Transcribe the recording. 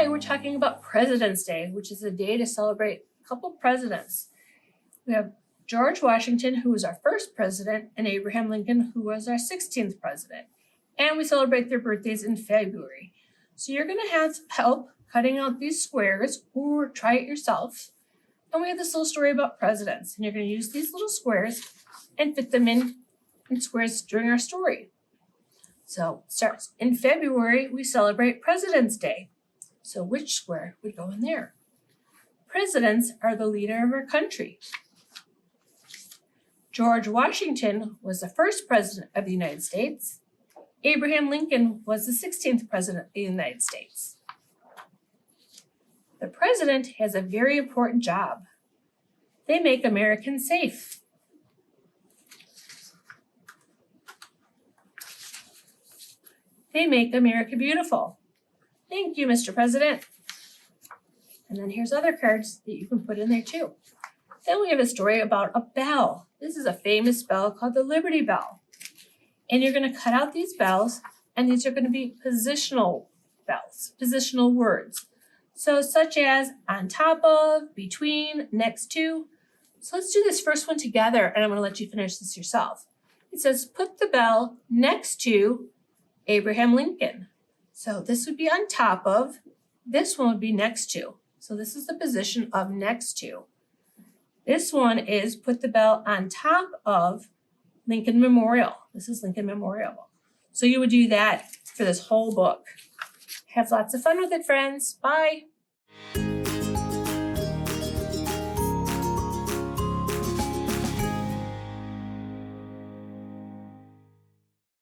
Today we're talking about President's Day, which is a day to celebrate a couple presidents. We have George Washington, who was our first president, and Abraham Lincoln, who was our 16th president. And we celebrate their birthdays in February. So you're going to have help cutting out these squares, or try it yourself. And we have this little story about presidents, and you're going to use these little squares and fit them in squares during our story. So it starts in February, we celebrate President's Day. So which square would go in there? Presidents are the leader of our country. George Washington was the first president of the United States. Abraham Lincoln was the 16th president of the United States. The president has a very important job. They make Americans safe. They make America beautiful. Thank you, Mr. President. And then here's other cards that you can put in there too. Then we have a story about a bell. This is a famous bell called the Liberty Bell. And you're going to cut out these bells, and these are going to be positional bells, positional words. So such as on top of, between, next to. So let's do this first one together, and I'm going to let you finish this yourself. It says, put the bell next to Abraham Lincoln. So this would be on top of, this one would be next to. So this is the position of next to. This one is put the bell on top of Lincoln Memorial. This is Lincoln Memorial. So you would do that for this whole book. Have lots of fun with it, friends. Bye.